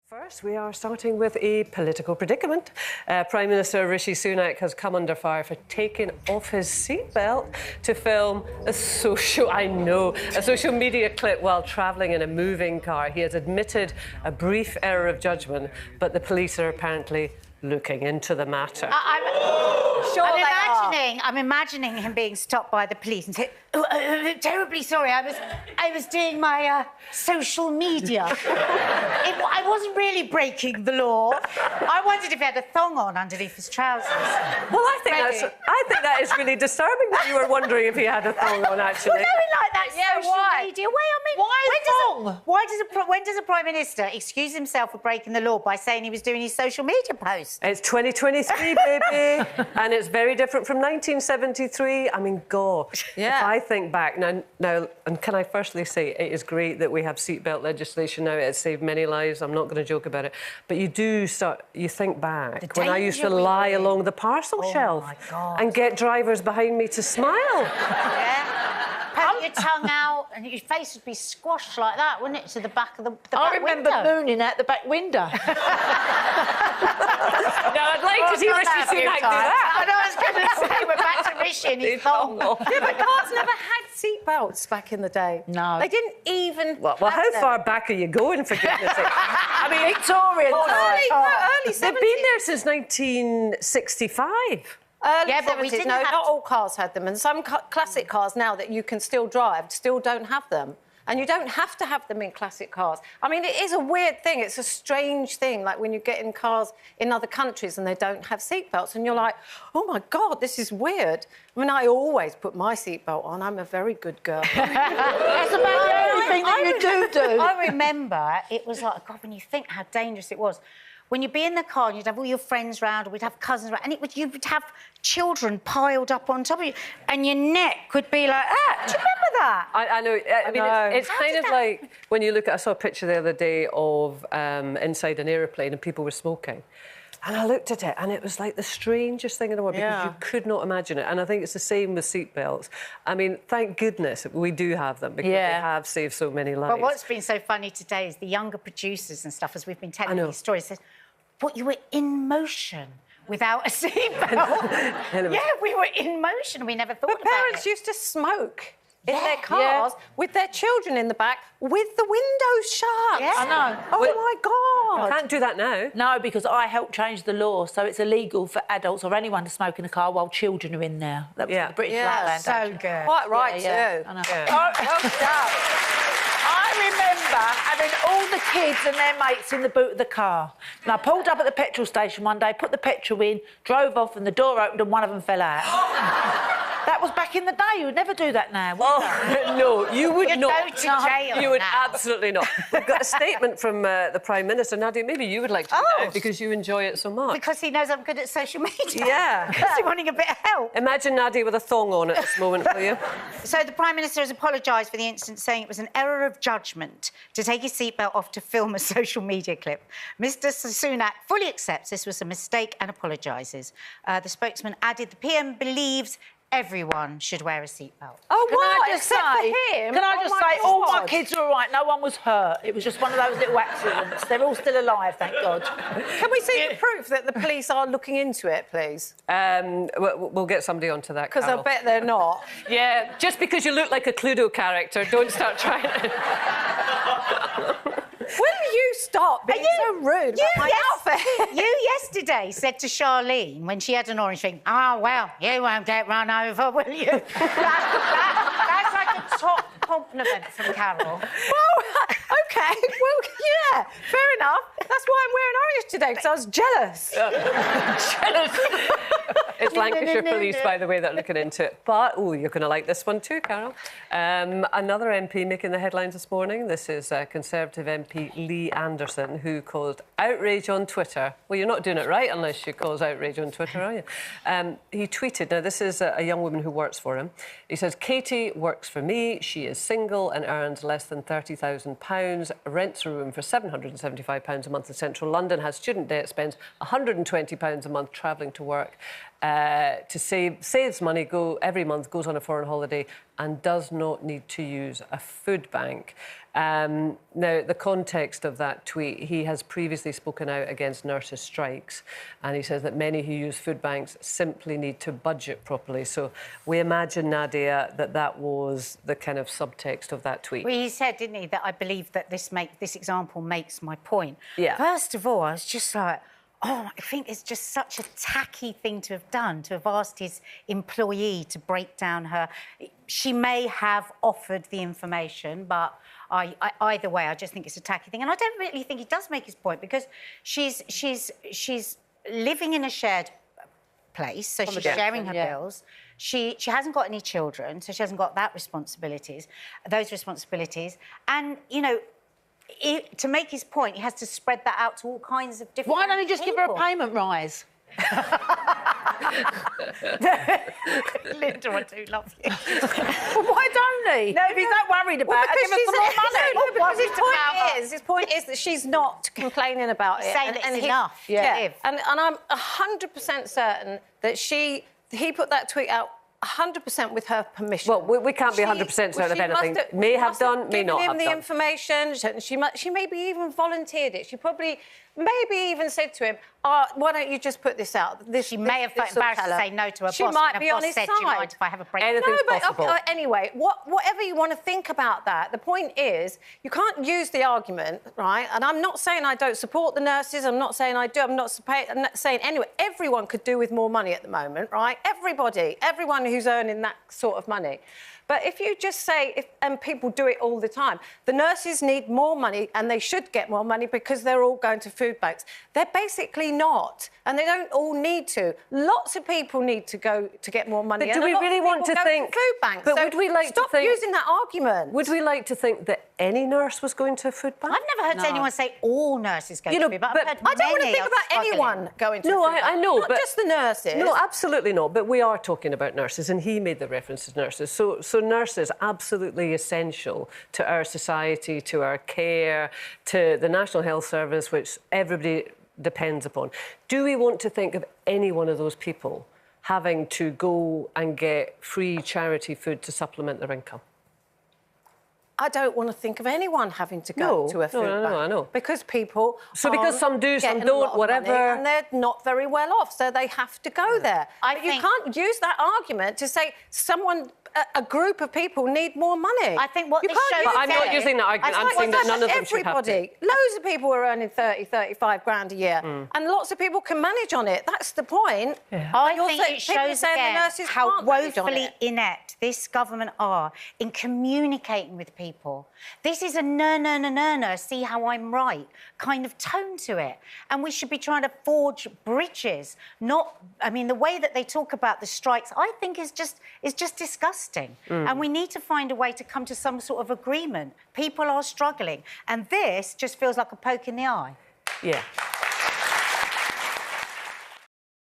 First, we are starting with a political predicament. Prime Minister Rishi Sunak has come under fire for taking off his seatbelt to film a social media clip while travelling in a moving car. He has admitted a brief error of judgment, but the police are apparently looking into the matter. I'm imagining him being stopped by the police and saying, terribly sorry, I was doing my social media. I wasn't really breaking the law. I wondered if he had a thong on underneath his trousers. Well, I think that is really disturbing that you were wondering if he had a thong on, actually. Well, no, like that social media. When does a Prime Minister excuse himself for breaking the law by saying he was doing his social media post? It's 2023, baby, and it's very different from 1973. I mean, gosh. Yeah. If I think back now, and can I firstly say it is great that we have seatbelt legislation now. It's saved many lives. I'm not going to joke about it, but you think back when I used to lie along the parcel shelf and get drivers behind me to smile. Yeah. Poke your tongue out and your face would be squashed like that, wouldn't it, to the back of the back remember window. mooning out the back window. Now, I'd like to see Rishi Sunak do that. I know, I was going to say, we're back to Rishi and his thong. Yeah, but cars never had seatbelts back in the day. No. They didn't even Well, how far back are you going, for goodness sake? I mean, Victorian early 70s. They've been there since 1965. Early Yeah, but we 70s, didn't no, have not to- all cars had them. And some classic cars now that you can still drive still don't have them. And you don't have to have them in classic cars. I mean, it is a weird thing. It's a strange thing, like when you get in cars in other countries and they don't have seatbelts and you're like, oh, my God, this is weird. I mean, I always put my seatbelt on. I'm a very good girl. That's about the only thing that you do. I remember it was like, God, when you think how dangerous it was. When you'd be in the car and you'd have all your friends round, or we'd have cousins around, and you would have children piled up on top of you, and your neck would be like that. Do you remember that? I know. I mean, it's kind of like when you look at... I saw a picture the other day of inside an aeroplane and people were smoking. And I looked at it and it was like the strangest thing in the world because you could not imagine it. And I think it's the same with seatbelts. I mean, thank goodness we do have them because they have saved so many lives. But what's been so funny today is the younger producers and stuff, as we've been telling these stories, said, what, you were in motion without a seatbelt? Yeah, we were in motion. We never thought about it. Parents used to smoke in their cars with their children in the back with the windows shut. Yeah. I know. Oh, my God. Can't do that now. No, because I helped change the law, so it's illegal for adults or anyone to smoke in a car while children are in there. That was the British Flatland. So good. Quite right, too. I know. Yeah. I remember having all the kids and their mates in the boot of the car. And I pulled up at the petrol station one day, put the petrol in, drove off, and the door opened and one of them fell out. That was back in the day. You would never do that now, would you? No, you would You'd not. go to jail You would now. absolutely not. We've got a statement from the Prime Minister. Nadia, maybe you would like to read it because you enjoy it so much. Because he knows I'm good at social media. Yeah. Because he's wanting a bit of help. Imagine Nadia with a thong on at this moment, will you? So the Prime Minister has apologised for the incident, saying it was an error of judgment to take his seatbelt off to film a social media clip. Mr Sunak fully accepts this was a mistake and apologises. The spokesman added the PM believes everyone should wear a seatbelt. Oh, Can what? I just Except say, for him? Can I Oh, just my say, all my God. kids are all right. No one was hurt. It was just one of those little accidents. They're all still alive, thank God. Can we see the proof that the police are looking into it, please? We'll get somebody onto that, Because I Carol. bet they're not. Yeah, just because you look like a Cluedo character, don't start trying to... Will you stop being so rude about my outfit? You yesterday said to Charlene, when she had an orange thing, oh, well, you won't get run over, will you? That's like a top compliment from Carol. Well, OK, well, yeah, fair enough. That's why I'm wearing orange today, because I was jealous. It's Lancashire Police, by the way, that are looking into it. But, oh, you're going to like this one too, Carol. Another MP making the headlines this morning. This is Conservative MP Lee Anderson, who caused outrage on Twitter. Well, you're not doing it right unless you cause outrage on Twitter, are you? He tweeted, now this is a young woman who works for him. He says, Katie works for me. She is single and earns less than £30,000, rents a room for £775 a month in central London, has student debt, spends £120 a month travelling to work. to saves money every month, goes on a foreign holiday and does not need to use a food bank. Now, the context of that tweet, he has previously spoken out against nurses' strikes, and he says that many who use food banks simply need to budget properly. So we imagine, Nadia, that was the kind of subtext of that tweet. Well, he said, didn't he, that I believe that this example makes my point. Yeah. First of all, I was just like, oh, I think it's just such a tacky thing to have done, to have asked his employee to break down her... She may have offered the information, but either way, I just think it's a tacky thing. And I don't really think he does make his point, because she's living in a shared place, so she's sharing her bills. She hasn't got any children, so she hasn't got those responsibilities. And, you know, to make his point, he has to spread that out to all kinds of different Why don't he just people. give her a payment rise? Linda, I do love you. Well, why don't he? No, if he's that worried about it, give her some more money. No, because his point is that she's not complaining about it. Saying that it's enough to live. And I'm 100% certain that he put that tweet out 100% with her permission. Well, we can't be 100% certain of anything. May have done, may not have done. Given him the information. She maybe even volunteered it. She probably maybe even said to him, why don't you just put this out? She may have felt embarrassed to say no to her boss. She might be on his side. Do you mind if I have a break? Anything's possible. Anyway, whatever you want to think about that, the point is you can't use the argument, right? And I'm not saying I don't support the nurses. I'm not saying I do. I'm not saying anyway. Everyone could do with more money at the moment, right? Everyone who's earning that sort of money. But if you just say, and people do it all the time, the nurses need more money and they should get more money because they're all going to food banks. They're basically not, and they don't all need to. Lots of people need to go to get more money. But do we really want to think... food banks. But so would we like stop to think... using that argument. Would we like to think that any nurse was going to a food bank? I've never heard anyone say all nurses go to food banks. I don't want to think about anyone going to a food bank. I know, not just the nurses. No, absolutely not. But we are talking about nurses, and he made the reference to nurses. So nurses, absolutely essential to our society, to our care, to the National Health Service, which everybody depends upon. Do we want to think of any one of those people having to go and get free charity food to supplement their income? I don't want to think of anyone having to go to a food bank. I know. Because people... So because some do, some don't, whatever... And they're not very well off, so they have to go there. You can't use that argument to say a group of people need more money. I think what this shows... But I'm not using that argument. I'm saying that none of them should have to. Loads of people are earning 30, 35 grand a year, and lots of people can manage on it. That's the point. Yeah. I think it shows again how woefully inept this government are in communicating with people. This is a no, see how I'm right kind of tone to it. And we should be trying to forge bridges, not... I mean, the way that they talk about the strikes, I think is just disgusting. And we need to find a way to come to some sort of agreement. People are struggling. And this just feels like a poke in the eye. Yeah.